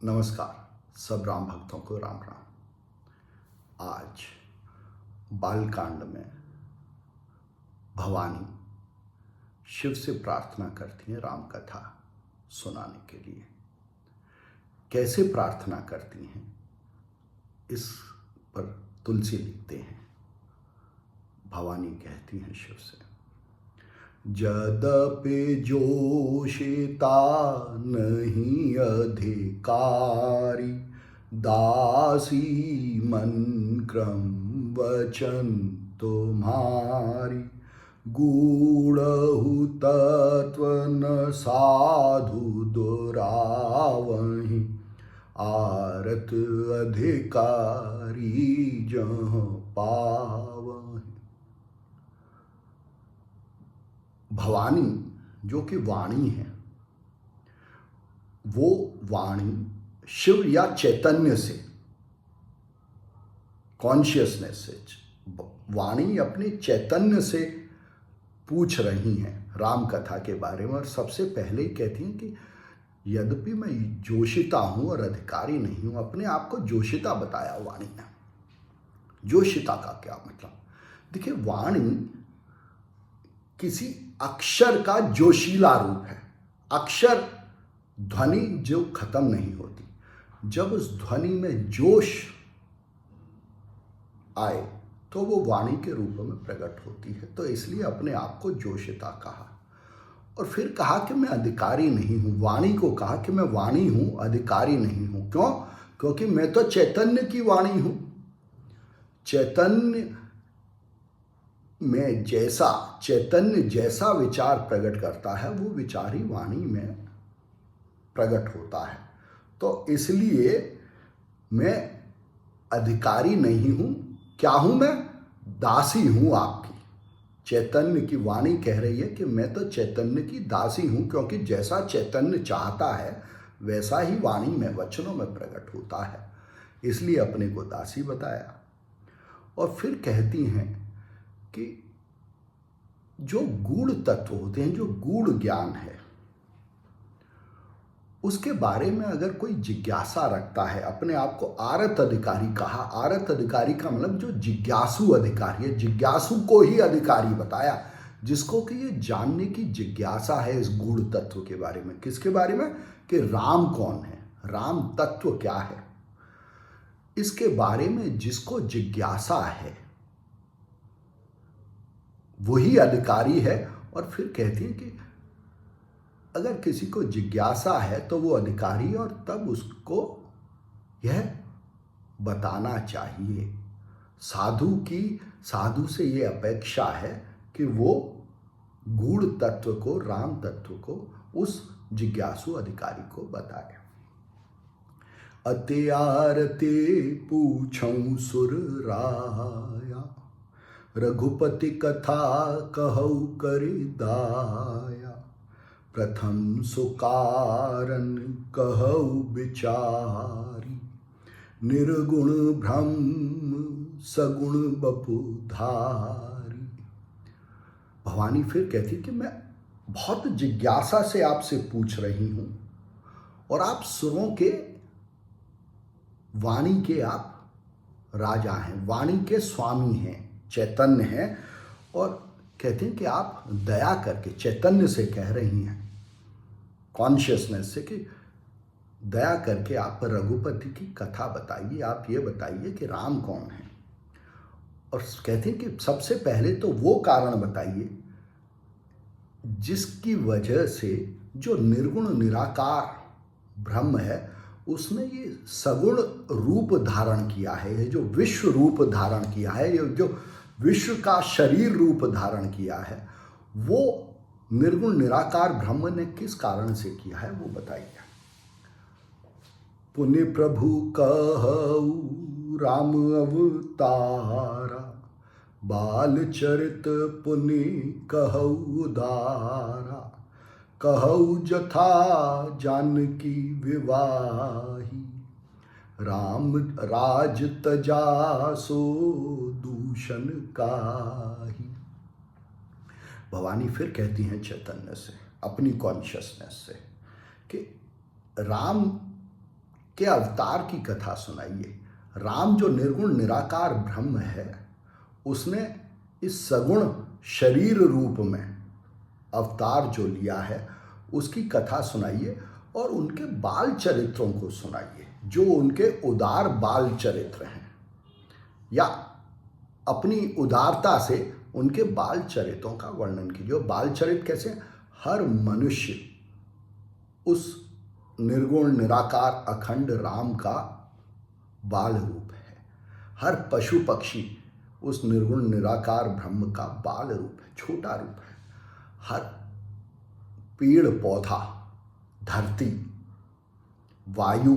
नमस्कार। सब राम भक्तों को राम राम। आज बालकांड में भवानी शिव से प्रार्थना करती हैं राम कथा सुनाने के लिए। कैसे प्रार्थना करती हैं इस पर तुलसी लिखते हैं। भवानी कहती हैं शिव से, यद्यपि जोषिता नहीं अधिकारी, दासी मन क्रम वचन तुम्हारी, गूढ़हु तत्व न साधु दुरावहि, आरत अधिकारी जह पावहि। भवानी जो कि वाणी है, वो वाणी शिव या चैतन्य से, कॉन्शियसनेस से, वाणी अपने चैतन्य से पूछ रही हैं राम कथा के बारे में। और सबसे पहले कहती हैं कि यद्यपि मैं जोशिता हूं और अधिकारी नहीं हूं। अपने आप को जोशिता बताया वाणी ने। जोशिता का क्या मतलब? देखिए, वाणी किसी अक्षर का जोशीला रूप है। अक्षर ध्वनि जो खत्म नहीं होती, जब उस ध्वनि में जोश आए तो वो वाणी के रूप में प्रकट होती है। तो इसलिए अपने आप को जोशिता कहा। और फिर कहा कि मैं अधिकारी नहीं हूं। वाणी को कहा कि मैं वाणी हूं, अधिकारी नहीं हूं। क्यों? क्योंकि मैं तो चैतन्य की वाणी हूं। चैतन्य में जैसा, चैतन्य जैसा विचार प्रकट करता है, वो विचार ही वाणी में प्रकट होता है। तो इसलिए मैं अधिकारी नहीं हूं। क्या हूं मैं? दासी हूं आपकी। चैतन्य की वाणी कह रही है कि मैं तो चैतन्य की दासी हूं, क्योंकि जैसा चैतन्य चाहता है वैसा ही वाणी में, वचनों में प्रकट होता है। इसलिए अपने को दासी बताया। और फिर कहती हैं कि जो गूढ़ तत्व होते हैं, जो गूढ़ ज्ञान है, उसके बारे में अगर कोई जिज्ञासा रखता है, अपने आप को आरत अधिकारी कहा। आरत अधिकारी का मतलब जो जिज्ञासु अधिकारी है। जिज्ञासु को ही अधिकारी बताया, जिसको कि ये जानने की जिज्ञासा है इस गूढ़ तत्व के बारे में। किसके बारे में? कि राम कौन है, राम तत्व क्या है, इसके बारे में जिसको जिज्ञासा है वही अधिकारी है। और फिर कहती है कि अगर किसी को जिज्ञासा है तो वो अधिकारी, और तब उसको यह बताना चाहिए। साधु से ये अपेक्षा है कि वो गूढ़ तत्व को, राम तत्व को उस जिज्ञासु अधिकारी को बताए। अति आरती पूछऊं सुर राया, रघुपति कथा कहऊ करि दाया, प्रथम सुकारन कहऊ विचारी, निर्गुण ब्रह्म सगुण बपुधारी। भवानी फिर कहती कि मैं बहुत जिज्ञासा से आपसे पूछ रही हूं, और आप सुरों के, वाणी के आप राजा हैं, वाणी के स्वामी हैं, चैतन्य हैं। और कहते हैं कि आप दया करके, चैतन्य से कह रही हैं, कॉन्शियसनेस से, कि दया करके आप रघुपति की कथा बताइए। आप ये बताइए कि राम कौन है। और कहते हैं कि सबसे पहले तो वो कारण बताइए जिसकी वजह से जो निर्गुण निराकार ब्रह्म है, उसने ये सगुण रूप धारण किया है, ये जो विश्व रूप धारण किया है, ये जो विश्व का शरीर रूप धारण किया है, वो निर्गुण निराकार ब्रह्म ने किस कारण से किया है, वो बताइए। पुण्य प्रभु कहऊ राम अवतारा, बाल चरित पुनि कहऊ उदारा, कहऊ जथा जानकी विवाही, राम राज तजासो दूषण काही। भवानी फिर कहती हैं चैतन्य से, अपनी कॉन्शियसनेस से, कि राम के अवतार की कथा सुनाइए। राम जो निर्गुण निराकार ब्रह्म है, उसने इस सगुण शरीर रूप में अवतार जो लिया है उसकी कथा सुनाइए और उनके बाल चरित्रों को सुनाइए, जो उनके उदार बाल चरित्र हैं, या अपनी उदारता से उनके बाल चरित्रों का वर्णन कीजिए। बाल चरित्र कैसे? हर मनुष्य उस निर्गुण निराकार अखंड राम का बाल रूप है। हर पशु पक्षी उस निर्गुण निराकार ब्रह्म का बाल रूप है, छोटा रूप है। हर पेड़ पौधा, धरती, वायु,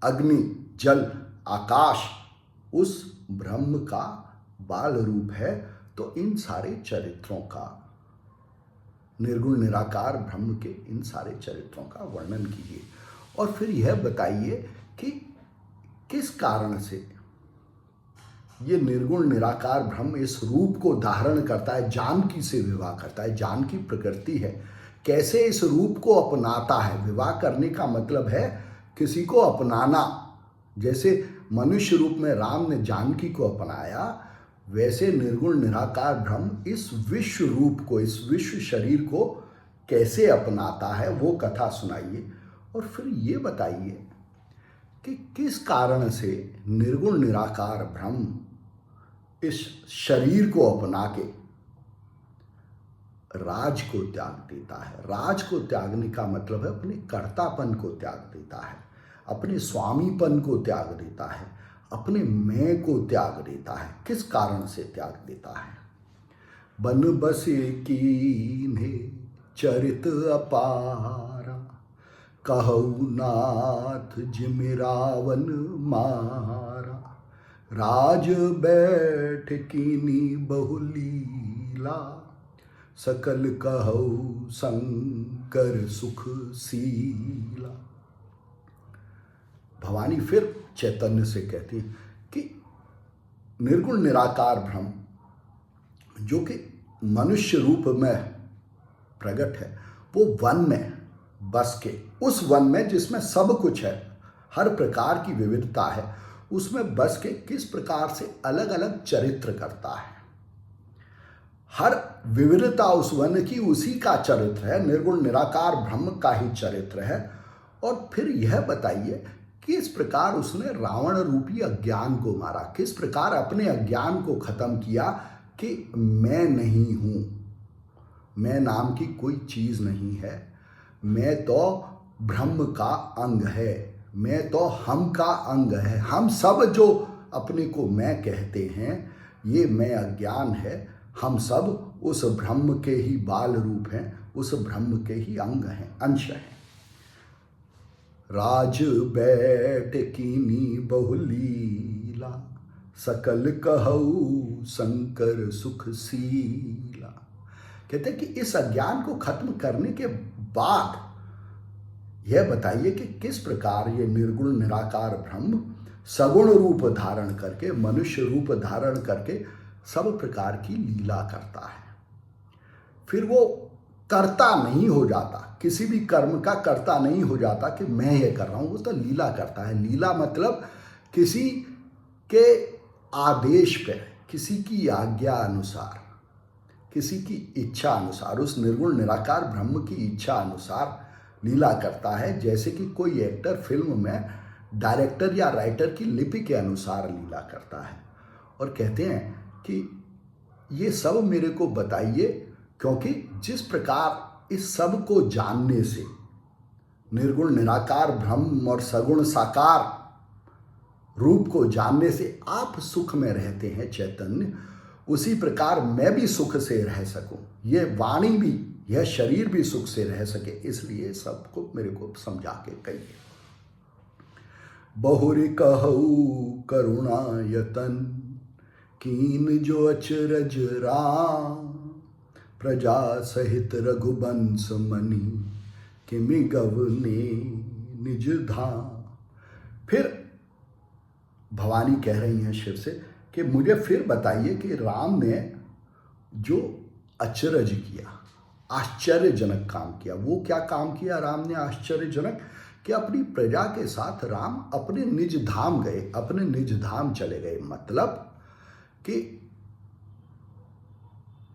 अग्नि, जल, आकाश उस ब्रह्म का बाल रूप है। तो इन सारे चरित्रों का, निर्गुण निराकार ब्रह्म के इन सारे चरित्रों का वर्णन कीजिए और फिर यह बताइए कि किस कारण से ये निर्गुण निराकार ब्रह्म इस रूप को धारण करता है, जानकी से विवाह करता है। जानकी प्रकृति है, कैसे इस रूप को अपनाता है। विवाह करने का मतलब है किसी को अपनाना। जैसे मनुष्य रूप में राम ने जानकी को अपनाया, वैसे निर्गुण निराकार ब्रह्म इस विश्व रूप को, इस विश्व शरीर को कैसे अपनाता है, वो कथा सुनाइए। और फिर ये बताइए कि किस कारण से निर्गुण निराकार ब्रह्म इस शरीर को अपना के राज को त्याग देता है। राज को त्यागने का मतलब है अपने कर्तापन को त्याग देता है, अपने स्वामीपन को त्याग देता है, अपने मैं को त्याग देता है। किस कारण से त्याग देता है? बन बसे कीन्हे चरित अपारा, कहु नाथ जिमि रावण मारा। राज बैठ कीनी बहुलीला, सकल कहु शंकर सुख सीला। भवानी फिर चैतन्य से कहती है कि निर्गुण निराकार ब्रह्म जो कि मनुष्य रूप में प्रकट है, वो वन में बस के, उस वन में जिसमें सब कुछ है, हर प्रकार की विविधता है, उसमें बस के किस प्रकार से अलग अलग चरित्र करता है। हर विविधता उस वन की उसी का चरित्र है, निर्गुण निराकार ब्रह्म का ही चरित्र है। और फिर यह बताइए किस प्रकार उसने रावण रूपी अज्ञान को मारा, किस प्रकार अपने अज्ञान को खत्म किया कि मैं नहीं हूँ, मैं नाम की कोई चीज़ नहीं है, मैं तो ब्रह्म का अंग है, मैं तो हम का अंग है। हम सब जो अपने को मैं कहते हैं, ये मैं अज्ञान है। हम सब उस ब्रह्म के ही बाल रूप हैं, उस ब्रह्म के ही अंग हैं, अंश हैं। राज बैठ कीनी बहुलीला, सकल कहु शंकर सुख सीला। कहते हैं कि इस अज्ञान को खत्म करने के बाद यह बताइए कि किस प्रकार ये निर्गुण निराकार ब्रह्म सगुण रूप धारण करके, मनुष्य रूप धारण करके सब प्रकार की लीला करता है। फिर वो कर्ता नहीं हो जाता, किसी भी कर्म का कर्ता नहीं हो जाता कि मैं ये कर रहा हूँ, वो तो लीला करता है। लीला मतलब किसी के आदेश पे, किसी की आज्ञा अनुसार, किसी की इच्छा अनुसार, उस निर्गुण निराकार ब्रह्म की इच्छा अनुसार लीला करता है। जैसे कि कोई एक्टर फिल्म में डायरेक्टर या राइटर की लिपि के अनुसार लीला करता है। और कहते हैं कि ये सब मेरे को बताइए, क्योंकि जिस प्रकार इस सब को जानने से, निर्गुण निराकार ब्रह्म और सगुण साकार रूप को जानने से आप सुख में रहते हैं चैतन्य, उसी प्रकार मैं भी सुख से रह सकूं, ये वाणी भी, यह शरीर भी सुख से रह सके, इसलिए सबको मेरे को समझा के कहिए। बहुरी कहू करुणा यतन, कीन जो अचरज राम। प्रजा सहित रघुबंश मणि, किमि गवने निज धाम। फिर भवानी कह रही हैं शिव से कि मुझे फिर बताइए कि राम ने जो अचरज किया, आश्चर्यजनक काम किया, वो क्या काम किया राम ने आश्चर्यजनक, कि अपनी प्रजा के साथ राम अपने निज धाम गए, अपने निज धाम चले गए। मतलब कि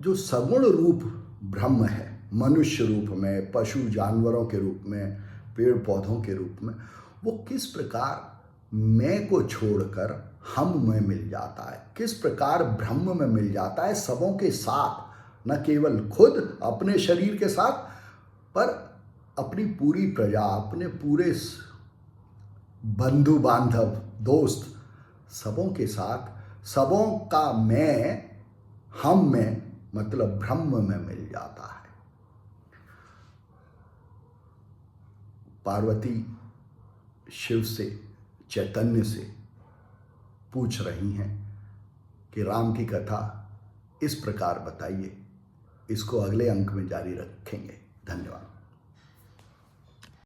जो सगुण रूप ब्रह्म है, मनुष्य रूप में, पशु जानवरों के रूप में, पेड़ पौधों के रूप में, वो किस प्रकार मैं को छोड़कर हम में मिल जाता है, किस प्रकार ब्रह्म में मिल जाता है सबों के साथ, न केवल खुद अपने शरीर के साथ, पर अपनी पूरी प्रजा, अपने पूरे बंधु बांधव, दोस्त, सबों के साथ, सबों का मैं हम में, मतलब ब्रह्म में मिल जाता है। पार्वती शिव से, चैतन्य से पूछ रही हैं कि राम की कथा इस प्रकार बताइए। इसको अगले अंक में जारी रखेंगे। धन्यवाद।